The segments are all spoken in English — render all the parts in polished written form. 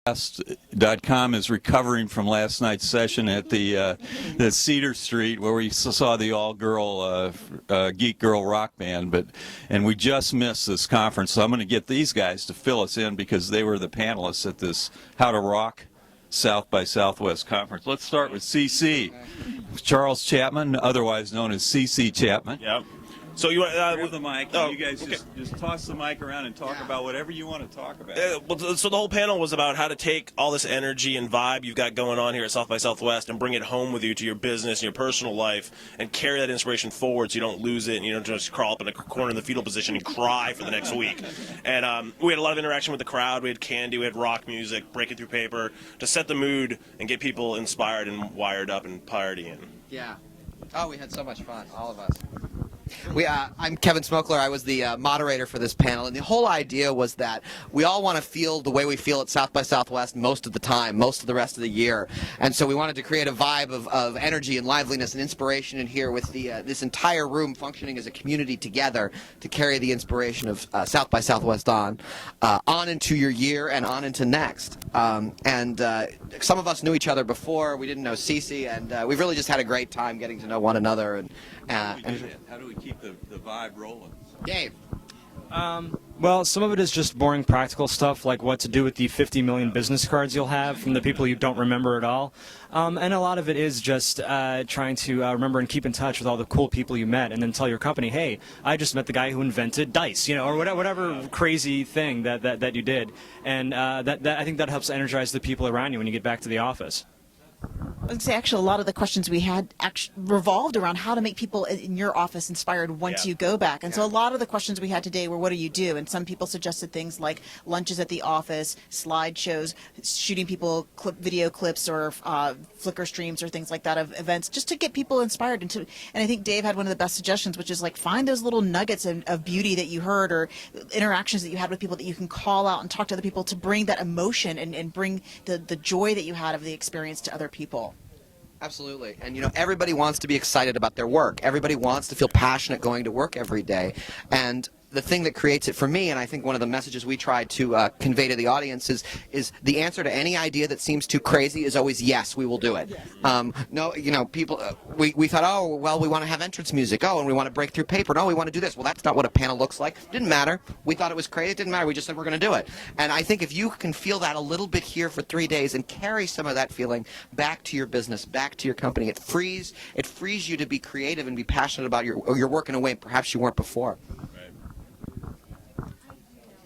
SXSW.com is recovering from last night's session at the Cedar Street, where we saw the all-girl geek girl rock band, and we just missed this conference. So I'm going to get these guys to fill us in because they were the panelists at this How to Rock South by Southwest conference. Let's start with CC. Charles Chapman, otherwise known as CC Chapman. Yep. So you with the mic, and you guys just toss the mic around and talk about whatever you want to talk about. Well, so the whole panel was about how to take all this energy and vibe you've got going on here at South by Southwest and bring it home with you to your business and your personal life and carry that inspiration forward so you don't lose it and you don't just crawl up in a corner in the fetal position and cry for the next week. And we had a lot of interaction with the crowd. We had candy, we had rock music, breaking through paper to set the mood and get people inspired and wired up and partying. Yeah. Oh, we had so much fun, all of us. I'm Kevin Smokler. I was the moderator for this panel, and the whole idea was that we all want to feel the way we feel at South by Southwest most of the time, most of the rest of the year. And so we wanted to create a vibe of energy and liveliness and inspiration in here with this entire room functioning as a community together to carry the inspiration of South by Southwest on into your year and on into next. Some of us knew each other before. We didn't know Cece, and we've really just had a great time getting to know one another. And how do we keep the vibe rolling? Dave. Well, some of it is just boring practical stuff, like what to do with the 50 million business cards you'll have from the people you don't remember at all. And a lot of it is just trying to remember and keep in touch with all the cool people you met, and then tell your company, hey, I just met the guy who invented dice, or whatever crazy thing that you did. And that I think that helps energize the people around you when you get back to the office. I would say actually a lot of the questions we had revolved around how to make people in your office inspired once you go back. And so a lot of the questions we had today were, what do you do? And some people suggested things like lunches at the office, slideshows, shooting people video clips or Flickr streams or things like that of events, just to get people inspired. And I think Dave had one of the best suggestions, which is like find those little nuggets of beauty that you heard or interactions that you had with people that you can call out and talk to other people to bring that emotion and bring the joy that you had of the experience to other people. Absolutely. And, everybody wants to be excited about their work. Everybody wants to feel passionate going to work every day. And the thing that creates it for me, and I think one of the messages we try to convey to the audience is the answer to any idea that seems too crazy is always yes, we will do it. People, we thought, oh, well, we want to have entrance music. Oh, and we want to break through paper. No, we want to do this. Well, that's not what a panel looks like. Didn't matter. We thought it was crazy. It didn't matter. We just said we're going to do it. And I think if you can feel that a little bit here for 3 days and carry some of that feeling back to your business, back to your company, it frees you to be creative and be passionate about your work in a way perhaps you weren't before.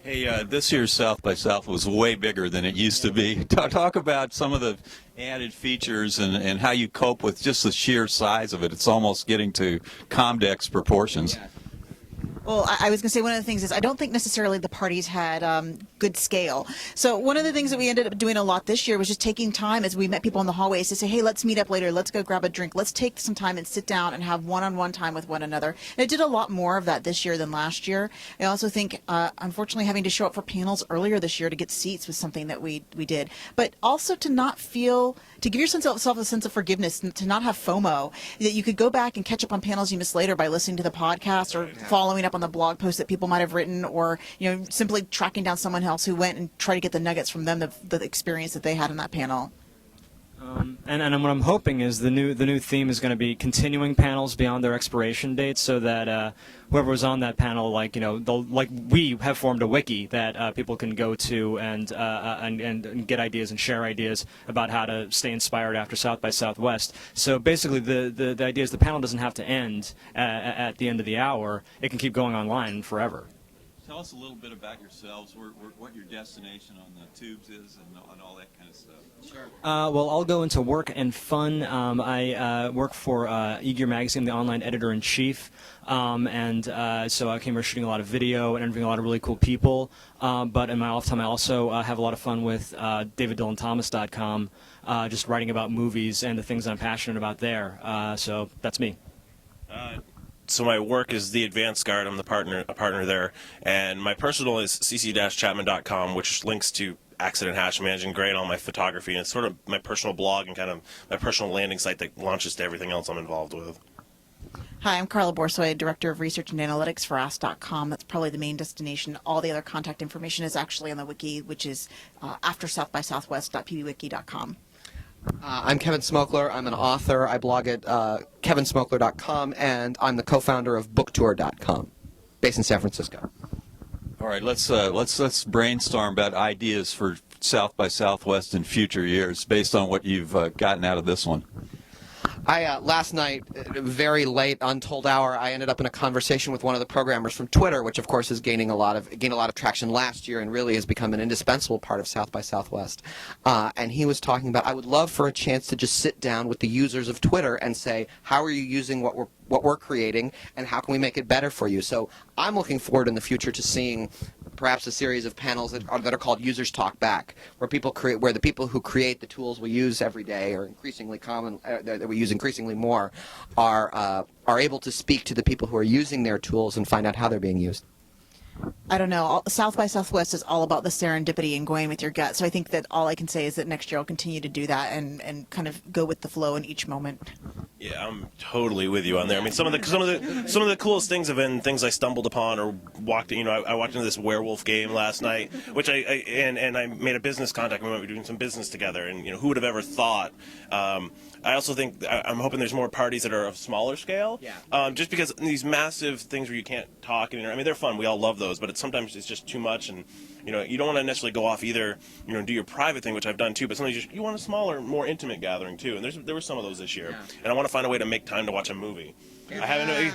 Hey, this year's South by South was way bigger than it used to be. Talk about some of the added features and how you cope with just the sheer size of it. It's almost getting to Comdex proportions. Well, I was going to say one of the things is I don't think necessarily the parties had good scale. So one of the things that we ended up doing a lot this year was just taking time as we met people in the hallways to say, hey, let's meet up later. Let's go grab a drink. Let's take some time and sit down and have one-on-one time with one another. And it did a lot more of that this year than last year. I also think, unfortunately, having to show up for panels earlier this year to get seats was something that we did. But also to not feel, to give yourself a sense of forgiveness, and to not have FOMO, that you could go back and catch up on panels you missed later by listening to the podcast or following up on the blog post that people might have written, or simply tracking down someone else who went and try to get the nuggets from them, the experience that they had in that panel. And what I'm hoping is the new theme is going to be continuing panels beyond their expiration dates, so that whoever was on that panel, like we have formed a wiki that people can go to and get ideas and share ideas about how to stay inspired after South by Southwest. So basically, the idea is the panel doesn't have to end at the end of the hour; it can keep going online forever. Tell us a little bit about yourselves, what your destination on the tubes is, and all that kind of stuff. Sure. Well, I'll go into work and fun. I work for eGear Magazine, the online editor-in-chief, so I came here shooting a lot of video and interviewing a lot of really cool people. But in my off time, I also have a lot of fun with DavidDylanThomas.com, just writing about movies and the things I'm passionate about there. So that's me. So my work is The Advanced Guard. I'm a partner there, and my personal is cc-chapman.com, which links to Accident Hash, Managing Gray, and all my photography. And it's sort of my personal blog and kind of my personal landing site that launches to everything else I'm involved with. Hi, I'm Carla Borsai, Director of Research and Analytics for Ask.com. That's probably the main destination. All the other contact information is actually on the wiki, which is after southbysouthwest.pbwiki.com. I'm Kevin Smokler. I'm an author. I blog at kevinsmokler.com, and I'm the co-founder of booktour.com, based in San Francisco. All right, let's brainstorm about ideas for South by Southwest in future years based on what you've gotten out of this one. Last night, very late, untold hour, I ended up in a conversation with one of the programmers from Twitter, which of course is gained a lot of traction last year and really has become an indispensable part of South by Southwest. And he was talking about, I would love for a chance to just sit down with the users of Twitter and say, how are you using what we're creating, and how can we make it better for you? So I'm looking forward in the future to seeing perhaps a series of panels that are called Users Talk Back, where the people who create the tools we use every day, or increasingly common that we use increasingly more, are able to speak to the people who are using their tools and find out how they're being used. I don't know. South by Southwest is all about the serendipity and going with your gut. So I think that all I can say is that next year I'll continue to do that and kind of go with the flow in each moment. Yeah, I'm totally with you on there. I mean, some of the coolest things have been things I stumbled upon or walked. I walked into this werewolf game last night, which I made a business contact. We were doing some business together, and who would have ever thought? I also think I'm hoping there's more parties that are of smaller scale. Yeah. Just because these massive things where you can't talk, and they're fun. We all love those, but sometimes it's just too much, and you don't want to necessarily go off either. Do your private thing, which I've done too, but sometimes you want a smaller, more intimate gathering too. And there were some of those this year, and I want to find a way to make time to watch a movie. I haven't.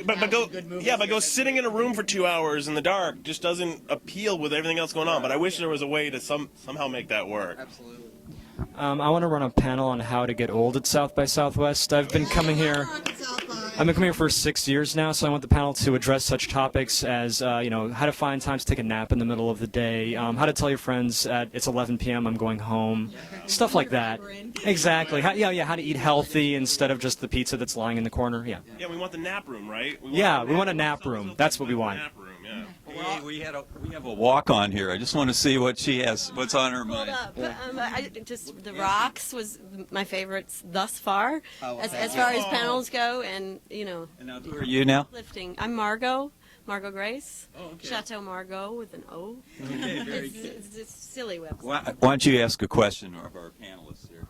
But go sitting in a room for 2 hours in the dark just doesn't appeal with everything else going on. But I wish there was a way to somehow make that work. Absolutely. I want to run a panel on how to get old at South by Southwest. I've been coming here for 6 years now, so I want the panel to address such topics as, how to find time to take a nap in the middle of the day, how to tell your friends it's 11 p.m. I'm going home, stuff like that. Exactly. How to eat healthy instead of just the pizza that's lying in the corner. Yeah. Yeah, we want the nap room, right? We want a nap room. That's what we want. Nap room, yeah. Hey, we have a walk on here. I just want to see what she has, what's on her mind. The Rocks was my favorites thus far, as far as panels go, and And now, who are you now? lifting. I'm Margot Grace. Oh, okay. Chateau Margot with an O. Okay, very It's good. a silly website. Why don't you ask a question of our panelists here?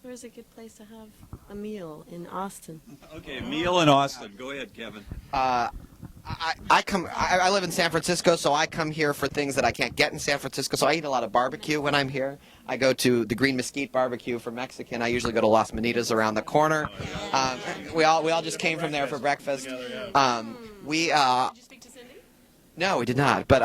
Where's a good place to have a meal in Austin? Okay, meal in Austin. Go ahead, Kevin. I live in San Francisco, so I come here for things that I can't get in San Francisco. So I eat a lot of barbecue when I'm here. I go to the Green Mesquite barbecue for Mexican. I usually go to Las Manitas around the corner. We all just came from there for breakfast. Did you speak to Cindy? No, we did not. But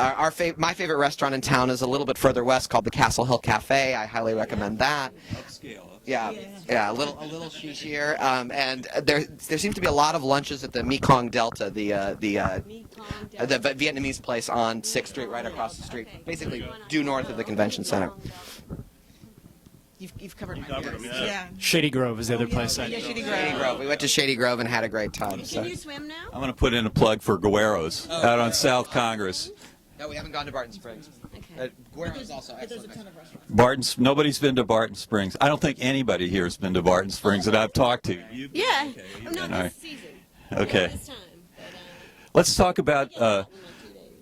my favorite restaurant in town is a little bit further west called the Castle Hill Cafe. I highly recommend that. Upscale. Yeah, a little chichier. And there seems to be a lot of lunches at the Mekong Delta, the Vietnamese place on 6th Street, right across the street, basically due north of the convention center. You've covered my covered them, favorites. yeah. Shady Grove is the other place. Yeah, Shady Shady Grove. Grove. We went to Shady Grove and had a great time. Can you swim now? I'm going to put in a plug for Guero's out on South Congress. No, we haven't gone to Barton Springs. Okay. Guero's also excellent. Nobody's been to Barton Springs. I don't think anybody here has been to Barton Springs that I've talked to. Yeah. you've Not been, all this right. season. Okay. This time. But, Let's talk about in 2 days.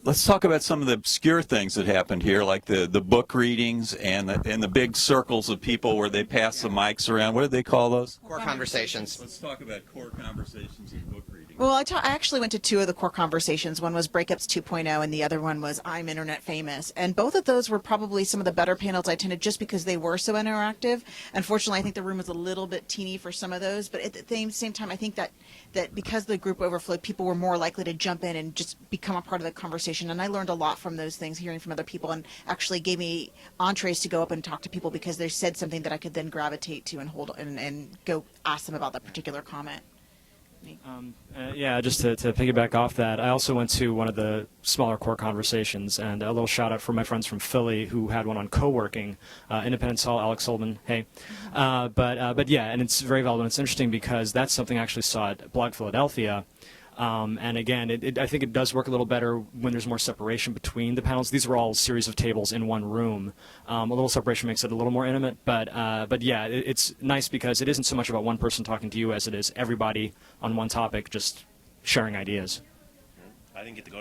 let's talk about some of the obscure things that happened here, like the book readings and the big circles of people where they pass the mics around. What do they call those? Core conversations. Let's talk about core conversations and book reading. Well, I actually went to 2 of the core conversations. One was Breakups 2.0, and the other one was I'm Internet Famous. And both of those were probably some of the better panels I attended just because they were so interactive. Unfortunately, I think the room was a little bit teeny for some of those. But at the same time, I think that because the group overflowed, people were more likely to jump in and just become a part of the conversation. And I learned a lot from those things, hearing from other people, and actually gave me entrees to go up and talk to people because they said something that I could then gravitate to and hold and go ask them about that particular comment. Just to piggyback off that, I also went to one of the smaller core conversations, and a little shout out for my friends from Philly who had one on co-working, Independence Hall, Alex Sullivan, hey. But yeah, and it's very valuable. It's interesting because that's something I actually saw at Blog Philadelphia. And again, I think it does work a little better when there's more separation between the panels. These are all a series of tables in one room. A little separation makes it a little more intimate, but yeah, it's nice because it isn't so much about one person talking to you as it is everybody on one topic just sharing ideas. I didn't get to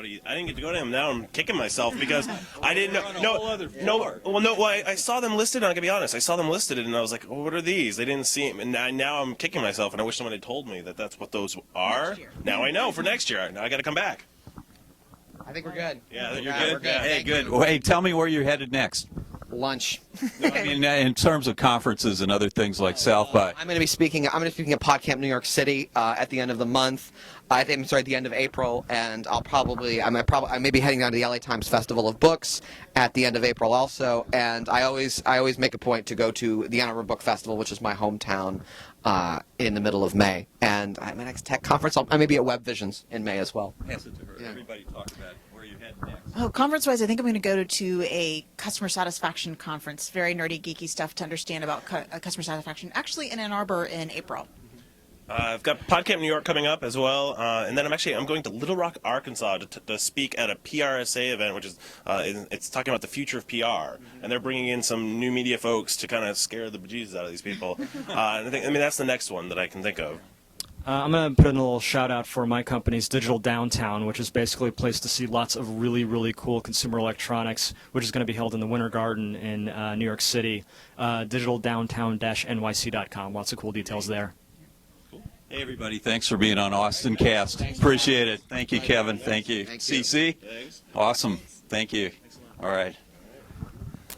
go to him. Now I'm kicking myself because I didn't know. Well, I saw them listed. And I gotta be honest, I saw them listed, and I was like, "Oh, what are these?" They didn't see them, and now I'm kicking myself. And I wish someone had told me that that's what those are. Now I know for next year. Now I got to come back. I think we're good. Yeah, you're Yeah, good. we're good. Hey, good. Well, hey, tell me where you're headed next. Lunch. No, I mean, in terms of conferences and other things like South by. I'm going to be speaking at PodCamp New York City at the end of the month. At the end of April, and I may be heading down to the LA Times Festival of Books at the end of April also. And I always make a point to go to the Ann Arbor Book Festival, which is my hometown, in the middle of May. And my next tech conference, I may be at Web Visions in May as well. Pass it to her. Yeah. Everybody talk about where you head next. Oh, conference-wise, I think I'm going to go to a customer satisfaction conference. Very nerdy, geeky stuff to understand about customer satisfaction. Actually, in Ann Arbor in April. I've got PodCamp New York coming up as well, and then I'm going to Little Rock, Arkansas to speak at a PRSA event, which is it's talking about the future of PR, and they're bringing in some new media folks to kind of scare the bejesus out of these people. And that's the next one that I can think of. I'm going to put in a little shout out for my company's Digital Downtown, which is basically a place to see lots of really, really cool consumer electronics, which is going to be held in the Winter Garden in New York City. digitaldowntown-nyc.com. Lots of cool details there. Hey, everybody. Thanks for being on Austin Cast. Appreciate it. Thank you, Kevin. Thank you. Thank you. CC? Thanks. Awesome. Thank you. All right.